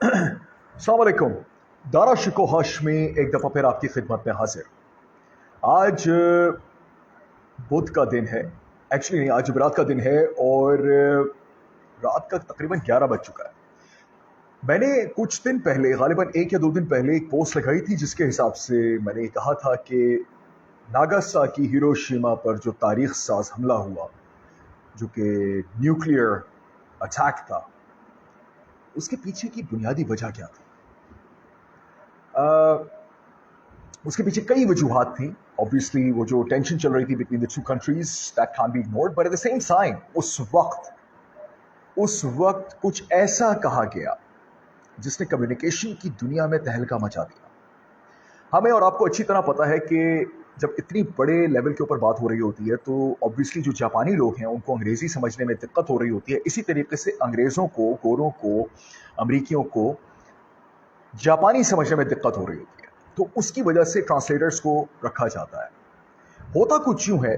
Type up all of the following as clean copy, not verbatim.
अस्सलाम वालेकुम। दारा शिको हाशमी एक दफ़ा फिर आपकी खिदमत में हाजिर। आज बुध का दिन है, एक्चुअली नहीं, आज जुमेरात का दिन है और रात का तकरीबन 11 बज चुका है। मैंने कुछ दिन पहले, गालिबन 1 या 2 दिन पहले, एक पोस्ट लगाई थी जिसके हिसाब से मैंने कहा था कि नागासाकी हिरोशिमा पर जो तारीख साज हमला हुआ, जो कि न्यूक्लियर अटैक था, उसके पीछे की बुनियादी वजह क्या थी। उसके पीछे कई वजूहात थी। ऑब्वियसली वो जो टेंशन चल रही थी between the two countries, that can be ignored, but at the same time उस वक्त कुछ ऐसा कहा गया जिसने कम्युनिकेशन की दुनिया में तहलका मचा दिया। हमें और आपको अच्छी तरह पता है कि जब इतनी बड़े लेवल के ऊपर बात हो रही होती है तो ऑब्वियसली जो जापानी लोग हैं उनको अंग्रेज़ी समझने में दिक्कत हो रही होती है। इसी तरीके से अंग्रेज़ों को, गोरों को, अमरीकियों को जापानी समझने में दिक्कत हो रही होती है, तो उसकी वजह से ट्रांसलेटर्स को रखा जाता है। होता कुछ यूं है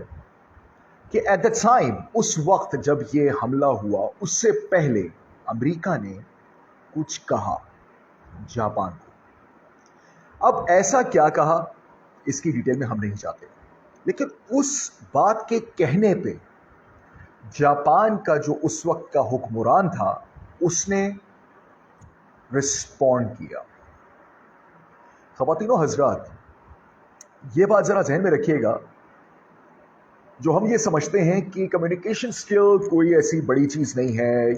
कि एट द टाइम, उस वक्त जब ये हमला हुआ, उससे पहले अमेरिका ने कुछ कहा जापान को। अब ऐसा क्या कहा, इसकी डिटेल में हम नहीं जाते, लेकिन उस बात के कहने पे जापान का जो उस वक्त का हुक्मरान था, उसने रिस्पॉन्ड किया। ख़वातीनो हज़रात, ये बात ज़रा ज़हन में रखिएगा। जो हम ये समझते हैं कि कम्युनिकेशन स्किल कोई ऐसी बड़ी चीज़ नहीं है,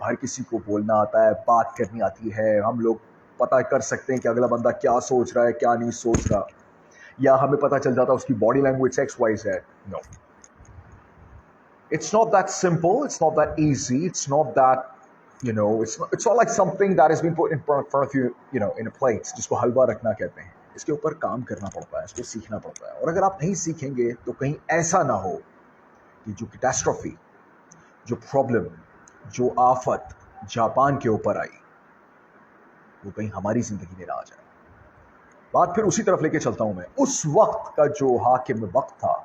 हर किसी को बोलना आता है, बात करनी आती है, हम लोग पता कर सकते हैं कि अगला बंदा क्या सोच रहा है, क्या नहीं सोच रहा, या हमें पता चल जाता है उसकी body language XYZ। No, it's not that simple, it's not that easy, it's not that, it's not like something that has been put in front of you, in a plate, जिसको हलवा रखना कहते हैं। इसके ऊपर काम करना पड़ता है, इसको सीखना पड़ता है, और अगर आप नहीं सीखेंगे तो कहीं ऐसा ना हो कि जो कैटास्ट्रॉफी, जो प्रॉब्लम, जो आफत जापान के ऊपर आई, वो कहीं हमारी जिंदगी में ना आ जाए। बात फिर उसी तरफ लेके चलता हूं मैं। उस वक्त का जो हाकिम वक्त था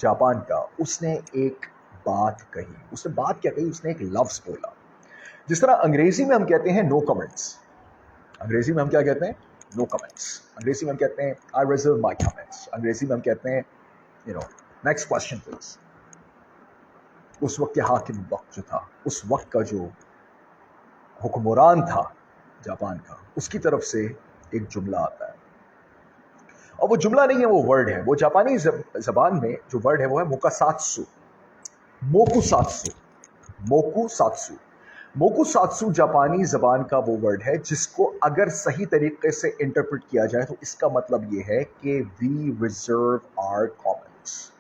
जापान का, उसने एक बात कही। उसने बात क्या कही? उसने एक लफ्ज बोला। जिस तरह अंग्रेजी में हम कहते हैं नो कमेंट्स, अंग्रेजी में हम क्या कहते हैं? No comments. अंग्रेजी में हम कहते हैं आई रिजर्व माय कमेंट्स। अंग्रेजी में हम कहते हैं नेक्स्ट क्वेश्चन प्लीज। उस वक्त के हाकिम वक्त जो था, उस वक्त का जो हुक्मरान था जापान का, उसकी तरफ से एक जुमला आता है, और वो जुमला नहीं है, वो वर्ड है। वो जापानी जबान में जो वर्ड है वो है मोकासात्सु, मोकुसात्सु, मोकुसात्सु। मोकुसात्सु जापानी जबान का वो वर्ड है जिसको अगर सही तरीके से इंटरप्रेट किया जाए तो इसका मतलब ये है कि वी रिजर्व आवर कमेंट्स,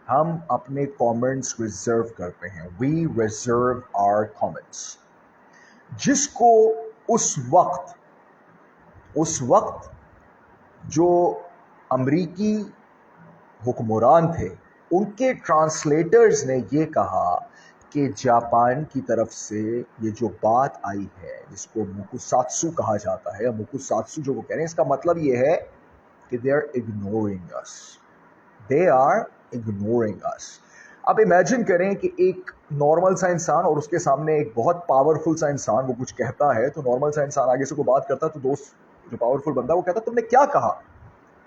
हम अपने कमेंट्स रिजर्व करते हैं। वी रिजर्व आवर कमेंट्स, जिसको उस वक्त जो अमरीकी हुक्मरान थे, उनके ट्रांसलेटर्स ने ये कहा कि जापान की तरफ से ये जो बात आई है, जिसको मोकुसात्सु कहा जाता है, या मोकुसात्सु जो वो कह रहे हैं, इसका मतलब ये है कि they are ignoring us, they are ignoring us. अब इमेजिन करें कि एक नॉर्मल सा इंसान और उसके सामने एक बहुत पावरफुल सा इंसान वो कुछ कहता है, तो नॉर्मल सा इंसान आगे से कोई बात करता है तो दोस्त जो पावरफुल बंदा वो कहता है तुमने क्या कहा?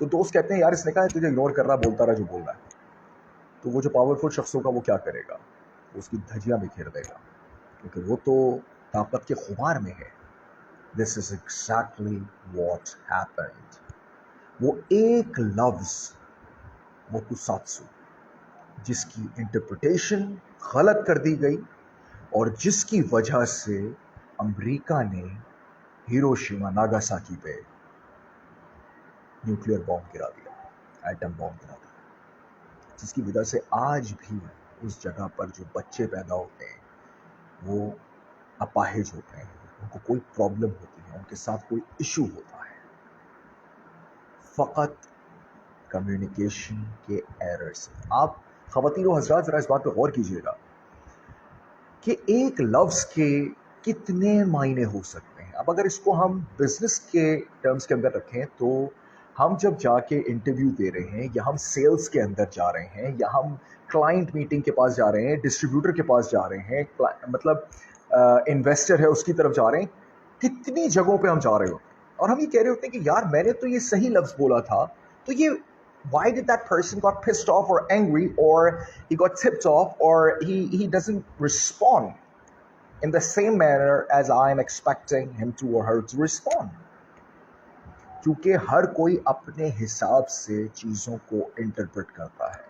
तो दोस्त कहते हैं यार इसने कहा है तुझे इग्नोर कर रहा, बोलता रहा जो बोल रहा है। तो वो जो पावरफुल शख्स होगा वो क्या करेगा? उसकी धज्जियां बिखेर देगा, क्योंकि वो तो ताकत के खुमार में है। This is exactly what happened. वो एक लफ्ज मोकुसात्सु, जिसकी इंटरप्रिटेशन गलत कर दी गई और जिसकी वजह से अमेरिका ने हिरोशिमा नागासाकी पे न्यूक्लियर बॉम्ब गिरा दिया, एटम बॉम्ब गिरा दिया, जिसकी वजह से आज भी उस जगह पर जो बच्चे पैदा होते हैं वो अपाहिज होते हैं, उनको कोई प्रॉब्लम होती है, उनके साथ कोई इशू होता है, फ़कत कम्युनिकेशन के एरर से। आप ख़वातीनो हज़रात ज़रा इस बात पर गौर कीजिएगा कि एक लफ्ज़ के कितने मायने हो सकते हैं। अब अगर इसको हम बिज़नेस के टर्म्स के अंदर रखें तो हम जब जाके इंटरव्यू दे रहे हैं, या हम सेल्स के अंदर जा रहे हैं, या हम क्लाइंट मीटिंग के पास जा रहे हैं, डिस्ट्रीब्यूटर के पास जा रहे हैं, मतलब इन्वेस्टर है उसकी तरफ जा रहे हैं, कितनी जगहों पे हम जा रहे होते हैं और हम ये कह रहे होते हैं कि यार मैंने तो ये सही लफ्ज बोला था, तो ये why did that person got pissed off or angry or he got tipped off or he doesn't respond in the same manner as I am expecting him to or her to respond. क्योंकि हर कोई अपने हिसाब से चीज़ों को interpret करता है,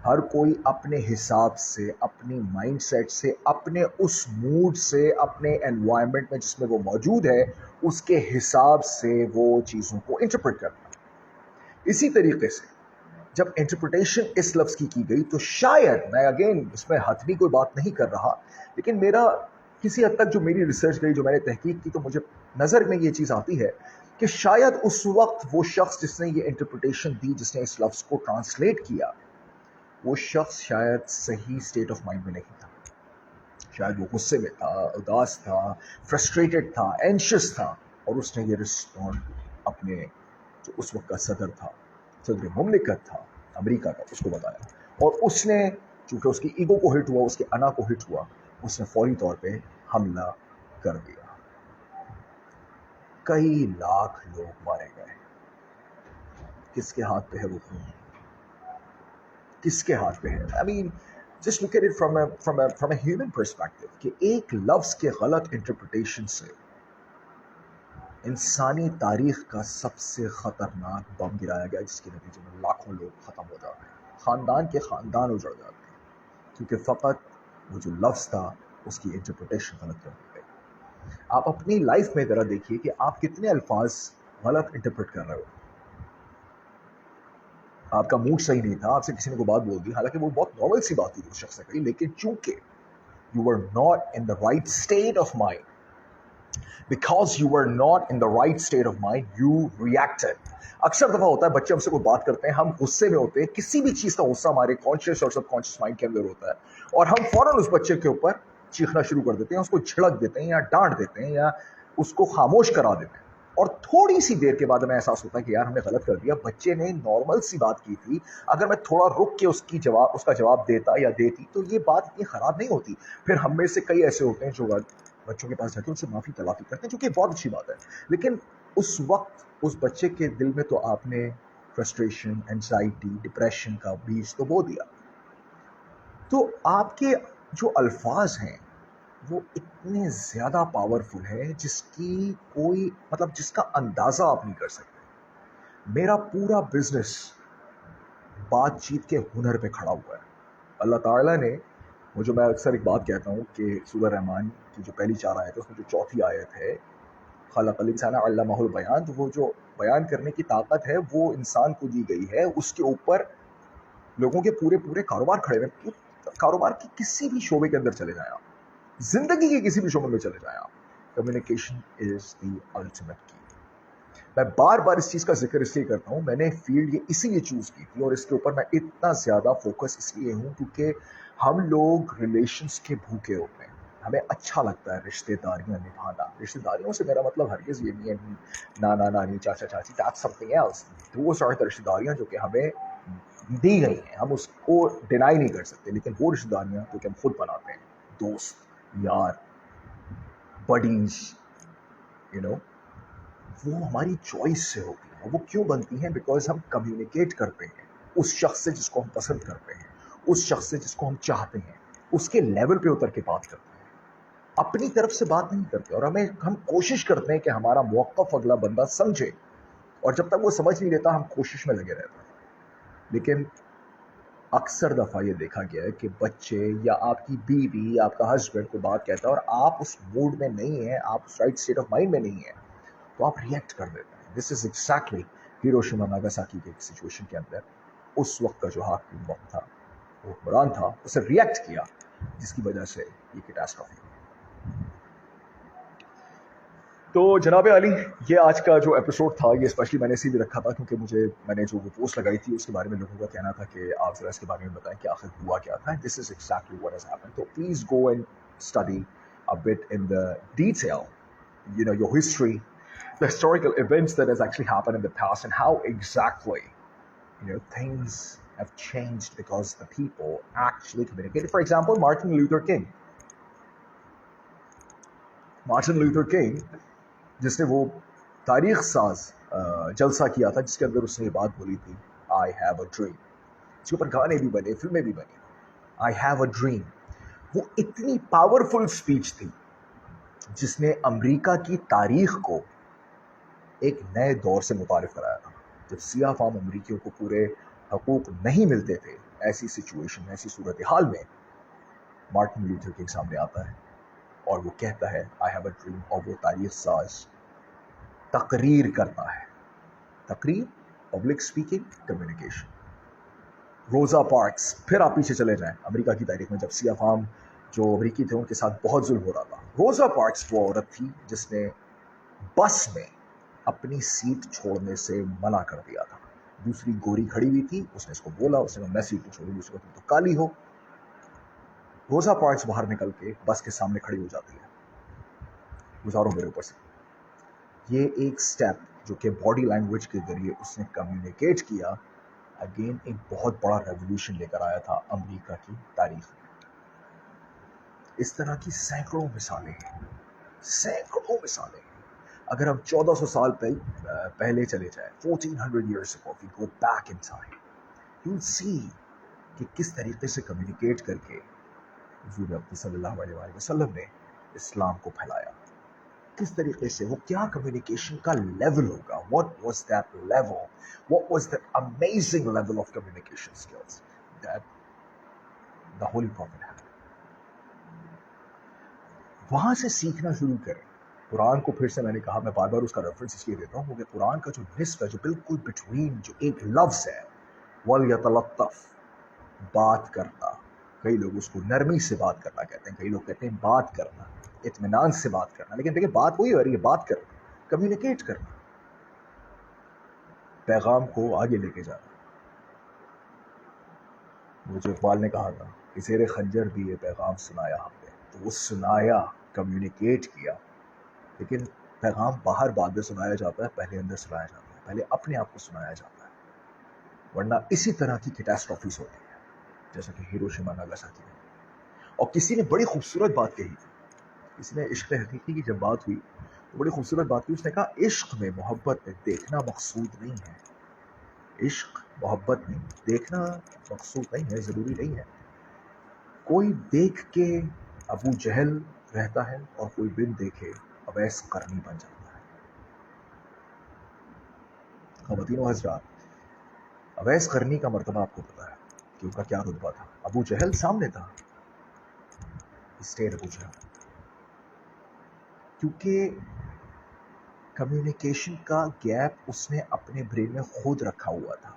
हर कोई अपने हिसाब से, अपनी माइंडसेट से, अपने उस मूड से, अपने एनवायरनमेंट में जिसमें वो मौजूद है उसके हिसाब से वो चीज़ों को इंटरप्रेट करता है। इसी तरीके से जब इंटरप्रिटेशन इस लफ्ज़ की गई तो शायद, मैं अगेन इसमें हथनी कोई बात नहीं कर रहा, लेकिन मेरा किसी हद तक जो मेरी रिसर्च गई, जो मैंने तहकीक की, तो मुझे नज़र में ये चीज़ आती है कि शायद उस वक्त वो शख्स जिसने ये इंटरप्रिटेशन दी, जिसने इस लफ्ज़ को ट्रांसलेट किया, वो शख्स शायद सही स्टेट ऑफ माइंड में नहीं था। शायद वो गुस्से में था, उदास था, फ्रस्ट्रेटेड था, एंशियस था, और उसने ये रिस्पॉन्ड अपने जो उस वक्त का सदर था, सदर मुमलिकत था अमेरिका का, उसको बताया। और उसने, चूँकि उसकी ईगो को हिट हुआ, उसके अना को हिट हुआ, उसने फौरी तौर पे हमला कर दिया। कई लाख लोग मारे गए। किसके हाथ पे है वो खून? किसके हाथ पे है? I mean just look at it from a human perspective कि एक लफ्ज़ के गलत इंटरप्रिटेशन से इंसानी तारीख का सबसे ख़तरनाक बम गिराया गया, जिसके नतीजे में लाखों लोग ख़त्म हो जाते हैं, ख़ानदान के ख़ानदान उजड़ जाते हैं, क्योंकि फ़कत वो जो लफ्ज़ था उसकी इंटरप्रिटेशन गलत कर दी गई। आप अपनी लाइफ में ज़रा देखिए कि आप कितने अल्फाज गलत इंटरप्रेट कर रहे हो। आपका मूड सही नहीं था, आपसे किसी ने कोई बात बोल दी, हालांकि वो बहुत नॉर्मल सी बात थी उस शख्स ने कही, लेकिन चूंकि you were not in the right state of mind, because you were not in the right state of mind, you reacted. अक्सर दफा होता है बच्चे हमसे कोई बात करते हैं, हम गुस्से में होते हैं, किसी भी चीज़ का गुस्सा हमारे कॉन्शियस और सबकॉन्शियस माइंड के अंदर होता है, और हम फौरन उस बच्चे के ऊपर चीखना शुरू कर देते हैं, उसको झिड़क देते हैं या डांट देते हैं या उसको खामोश करा देते हैं। और थोड़ी सी देर के बाद हमें एहसास होता है कि यार हमने गलत कर दिया, बच्चे ने नॉर्मल सी बात की थी, अगर मैं थोड़ा रुक के उसका जवाब देता या देती तो ये बात इतनी ख़राब नहीं होती। फिर हम में से कई ऐसे होते हैं जो बच्चों के पास जाके उनसे माफ़ी तलाफी करते हैं, जो कि बहुत अच्छी बात है, लेकिन उस वक्त उस बच्चे के दिल में तो आपने फ्रस्ट्रेशन, एंजाइटी, डिप्रेशन का बीज तो बो दिया। तो आपके जो अल्फाज हैं वो इतने ज़्यादा पावरफुल है जिसकी कोई मतलब जिसका अंदाज़ा आप नहीं कर सकते। मेरा पूरा बिजनेस बातचीत के हुनर पे खड़ा हुआ है। अल्लाह ताला ने मुझे, मैं अक्सर एक बात कहता हूँ कि सूरह रहमान की जो पहली 4 आयत है उसमें जो चौथी आयत है, खलक़ल इंसान अल्लमहुल बयान, तो वो जो बयान करने की ताकत है वो इंसान को दी गई है। उसके ऊपर लोगों के पूरे पूरे कारोबार खड़े हुए। कारोबार के किसी भी शोबे के अंदर चले जाए आप, जिंदगी के किसी भी शोबे में चले जाए आप, कम्युनिकेशन इज द अल्टीमेट की। मैं बार बार इस चीज़ का जिक्र इसलिए करता हूँ, मैंने फील्ड ये इसीलिए चूज़ की थी और इसके ऊपर मैं इतना ज़्यादा फोकस इसलिए हूँ क्योंकि हम लोग रिलेशंस के भूखे होते हैं। हमें अच्छा लगता है रिश्तेदारियाँ निभाना। रिश्तेदारियों से मेरा मतलब हरगिज़ ये नहीं है नाना नानी चाचा चाची, दैट्स समथिंग एल्स। दोस्त और रिश्तेदारियाँ जो कि हमें दी गई हैं, हम उसको डिनाई नहीं कर सकते, लेकिन वो रिश्तेदारियाँ जो कि हम खुद बनाते हैं, दोस्त, यार, बडीज, यू नो, वो हमारी चॉइस से होती है। वो क्यों बनती हैं? बिकॉज हम कम्युनिकेट करते हैं उस शख्स से जिसको हम पसंद करते हैं, उस शख्स से जिसको हम चाहते हैं, उसके लेवल पे उतर के बात करते हैं, अपनी तरफ से बात नहीं करते। और हम कोशिश करते हैं कि हमारा मौक़िफ़ अगला बंदा समझे, और जब तक वो समझ नहीं लेता हम कोशिश में लगे रहते हैं। लेकिन अक्सर दफ़ा ये देखा गया है कि बच्चे या आपकी बीवी, आपका हस्बैंड को बात कहता है और आप उस मूड में नहीं हैं, आप उस राइट स्टेट ऑफ माइंड में नहीं हैं, तो आप रिएक्ट कर देते हैं। This is exactly Hiroshima Nagasaki के सिचुएशन के अंदर उस वक्त का जो हाकिम वक्त था, वो हुक्मरान था, उसे रिएक्ट किया, जिसकी वजह से ये कैटास्ट्रॉफी हुई। तो जनाब अली, ये आज का जो एपिसोड था ये स्पेशली मैंने इसीलिए रखा था क्योंकि मैंने जो वो पोस्ट लगाई थी उसके बारे में लोगों का कहना था कि आप ज़रा इसके बारे में बताएं कि आखिर हुआ क्या था। This is exactly what has happened. तो please go and study a bit in the detail, you know, your history, the historical events that has actually happened in the past, and how exactly, you know, things have changed because the people actually communicated. For example, Martin Luther King جس نے وہ تاریخ ساز جلسہ کیا تھا جس کے اندر اس نے یہ بات بولی تھی آئی ہیو اے ڈریم. اس کے اوپر گانے بھی بنے, فلمیں بھی بنی. آئی ہیو اے ڈریم وہ اتنی پاورفل اسپیچ تھی جس نے امریکہ کی تاریخ کو ایک نئے دور سے متعارف کرایا تھا. جب سیاہ فام امریکیوں کو پورے حقوق نہیں ملتے تھے, ایسی سچویشن, ایسی صورتحال میں مارٹن لوتھر کنگ سامنے آتا ہے اور وہ کہتا ہے آئی ہیو اے ڈریم, اور وہ تاریخ ساز تقریر کرتا ہے. تقریر, پبلک اسپیکنگ, کمیونیکیشن. روزا پارکس, پھر آپ پیچھے چلے جائیں امریکہ کی تاریخ میں جب سیاہ فام جو امریکی تھے ان کے ساتھ بہت ظلم ہو رہا تھا. روزا پارکس وہ عورت تھی جس نے بس میں اپنی سیٹ چھوڑنے سے منع کر دیا تھا. دوسری گوری کھڑی ہوئی تھی, اس نے اس کو بولا, اس نے میں سیٹ پہ چھوڑوں گی, اس کو تم تو کالی ہو. روزا پارکس باہر نکل کے بس کے سامنے کھڑی ہو جاتی ہے, گزارو میرے اوپر سے. یہ ایک سٹیپ جو کہ باڈی لینگویج کے ذریعے اس نے کمیونیکیٹ کیا, اگین ایک بہت بڑا ریولیوشن لے کر آیا تھا امریکہ کی تاریخ میں. اس طرح کی سینکڑوں مثالیں ہیں, سینکڑوں مثالیں ہیں. اگر ہم 1400 سال پہلے چلے جائیں, 1400 years ago, we go back in time, you'll see کہ کس طریقے سے کمیونیکیٹ کر کے حضور اکرم صلی اللہ علیہ وآلہ وسلم نے اسلام کو پھیلایا. کس طریقے سے, وہ کیا کمیونیکیشن کا لیول ہوگا, what was that level, what was the amazing level of communication skills that the Holy Prophet had. وہاں سے سیکھنا شروع کریں. قرآن کو پھر سے میں نے کہا, میں بار بار اس کا ریفرنس اس لیے دیتا ہوں کیونکہ قرآن کا جو نصف ہے, جو بالکل بٹوین, جو ایک لفظ ہے وَلْيَتَلَطَّفْ, بات کرنا. کئی لوگ اس کو نرمی سے بات کرنا کہتے ہیں, کئی لوگ کہتے ہیں بات کرنا, اطمینان سے بات کرنا. لیکن دیکھیں بات وہی ہو رہی ہے, بات کرنا, کمیونیکیٹ کرنا, پیغام کو آگے لے کے جانا. وہ جو اقبال نے کہا تھا کہ زیر خنجر بھی یہ پیغام سنایا ہم نے, تو وہ سنایا, کمیونیکیٹ کیا. لیکن پیغام باہر بعد میں سنایا جاتا ہے, پہلے اندر سنایا جاتا ہے, پہلے اپنے آپ کو سنایا جاتا ہے. ورنہ اسی طرح کی کیٹاسٹرافیز ہوتی ہیں جیسا کہ ہیروشیما ناگاساکی میں. اور کسی نے بڑی خوبصورت بات کہی تھی, کسی نے عشق حقیقی کی جب بات ہوئی تو بڑی خوبصورت بات کی. اس نے کہا عشق میں, محبت میں دیکھنا مقصود نہیں ہے. عشق محبت میں دیکھنا مقصود نہیں ہے, ضروری نہیں ہے. کوئی دیکھ کے ابو جہل رہتا ہے اور کوئی بن دیکھے اویس قرنی بن جاتا ہے. خواتین و حضرات, اویس قرنی کا مرتبہ آپ کو پتا ہے کہ ان کا کیا رتبہ تھا. ابو جہل سامنے تھا, اسٹیٹ ابو جہل, کیونکہ کمیونیکیشن کا گیپ اس نے اپنے برین میں خود رکھا ہوا تھا.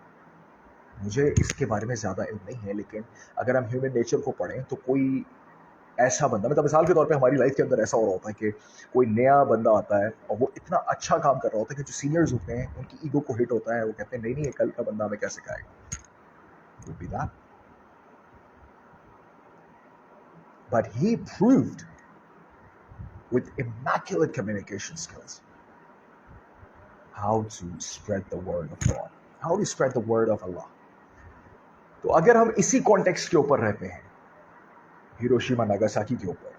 مجھے اس کے بارے میں زیادہ علم نہیں ہے, لیکن اگر ہم ہیومن نیچر کو پڑھیں تو کوئی ایسا بندہ, مطلب مثال کے طور پہ ہماری لائف کے اندر ایسا ہو رہا ہوتا ہے کہ کوئی نیا بندہ آتا ہے اور وہ اتنا اچھا کام کر رہا ہوتا ہے کہ جو سینئرز ہوتے ہیں ان کی ایگو کو ہٹ ہوتا ہے, وہ کہتے ہیں نہیں نہیں, یہ کل کا بندہ ہمیں کیسے سکھائے گا. Would be that. But he proved with immaculate communication skills how to spread the word of God, how to spread the word of Allah. تو اگر ہم اسی کانٹیکسٹ کے اوپر رہتے ہیں, ہیروشیما ناگاساکی کے اوپر,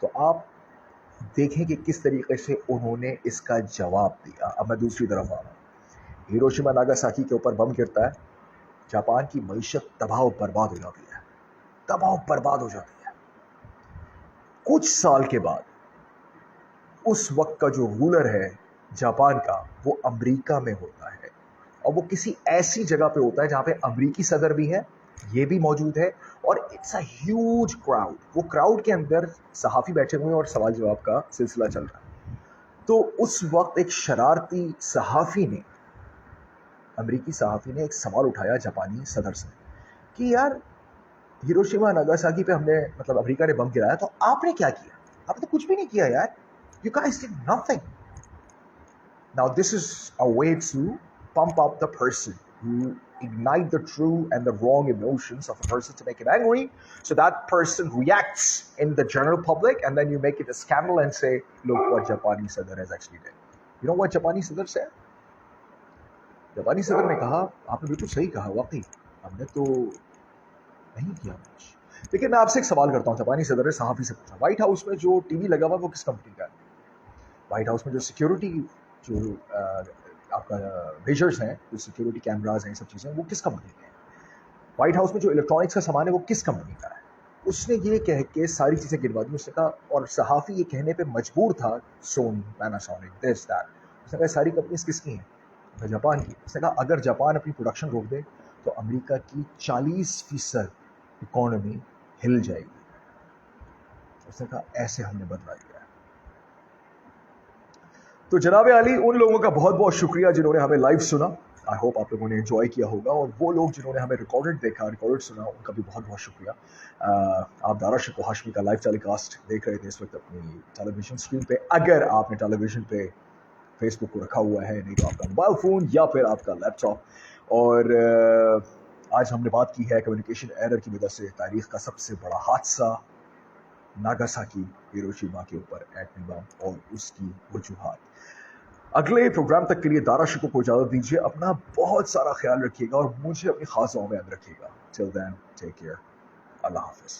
تو آپ دیکھیں کہ کس طریقے سے انہوں نے اس کا جواب دیا. اب میں دوسری طرف آ رہا ہوں. ہیروشیما ناگاساکی کے اوپر بم گرتا ہے, جاپان کی معیشت تباہ و برباد ہو جاتی ہے, تباہ و برباد ہو جاتی ہے. کچھ سال کے بعد اس وقت کا جو رولر ہے جاپان کا, وہ امریکہ میں ہوتا ہے, اور وہ کسی ایسی جگہ پہ ہوتا ہے جہاں پہ امریکی صدر بھی ہے, یہ بھی موجود ہے, اور اٹس اے ہیوج کراؤڈ. وہ کراؤڈ کے اندر صحافی بیٹھے ہوئے ہیں اور سوال جواب کا سلسلہ چل رہا ہے. تو اس وقت ایک شرارتی صحافی نے, امریکی صحافی نے ایک سوال اٹھایا جاپانی صدر سے کہ یار ہیروشیما ناگاساکی پہ ہم نے, مطلب امریکہ نے بم گرایا, تو آپ نے کیا کیا؟ آپ نے کچھ بھی نہیں کیا یار. You guys did nothing. Now this is a way to pump up the person, who ignite the true and the wrong emotions of a person to make him angry, so that person reacts in the general public, and then you make it a scandal and say, look what Japani Sadr has actually done. You know what Japani Sadr said? جاپانی صدر نے کہا, آپ نے بالکل صحیح کہا, واقعی ہم نے تو نہیں کیا کچھ. لیکن میں آپ سے ایک سوال کرتا ہوں. جاپانی صدر نے صحافی سے پوچھا, وائٹ ہاؤس میں جو ٹی وی لگا ہوا وہ کس کمپنی کا ہے؟ وائٹ ہاؤس میں جو سیکیورٹی جو آپ کا میجرز ہیں، جو سیکیورٹی کیمراز ہیں، یہ سب چیزیں وہ کس کمپنی کے ہیں؟ وائٹ ہاؤس میں جو الیکٹرانکس کا سامان ہے وہ کس کمپنی کا ہے؟ اس نے یہ کہہ کے ساری چیزیں گنوا دی. اس نے کہا، اور صحافی یہ کہنے پہ مجبور تھا، سونی، پیناسونک، دس دیٹ، اس نے کہا ساری کمپنیز کس کی ہیں؟ جاپان کی. اس نے کہا اگر جاپان اپنی پروڈکشن روک دے تو امریکہ کی 40% اکانومی ہل جائے گی. اس نے کہا ایسے ہم نے بدلا دیا. تو جناب علی، ان لوگوں کا بہت بہت شکریہ جنہوں نے ہمیں لائیو سنا. آئی ہوپ آپ لوگوں نے انجوائے کیا ہوگا، اور وہ لوگ جنہوں نے ہمیں ریکارڈڈ دیکھا، ریکارڈڈ سنا، ان کا بھی بہت بہت شکریہ. آپ دارا شکو ہاشمی کا لائیو ٹیلی کاسٹ دیکھ رہے تھے اس وقت اپنی ٹیلی ویژن اسکرین پہ. اگر آپ نے ٹیلی ویژن پہ فیس بک کو رکھا ہوا ہے، نہیں تو آپ کا موبائل فون یا پھر آپ کا لیپ ٹاپ. اور آج ہم نے بات کی ہے کمیونیکیشن ایرر کی وجہ سے تاریخ کا سب سے بڑا حادثہ ناگاساکی ہیروشیما کے اوپر ایٹمی بم اور اس کی وجوہات. اگلے پروگرام تک کے لیے دارا شکو کو اجازت دیجیے. اپنا بہت سارا خیال رکھیے گا اور مجھے اپنی خاص دعاؤں میں یاد رکھیے گا. ٹل دین ٹیک کیئر. اللہ حافظ.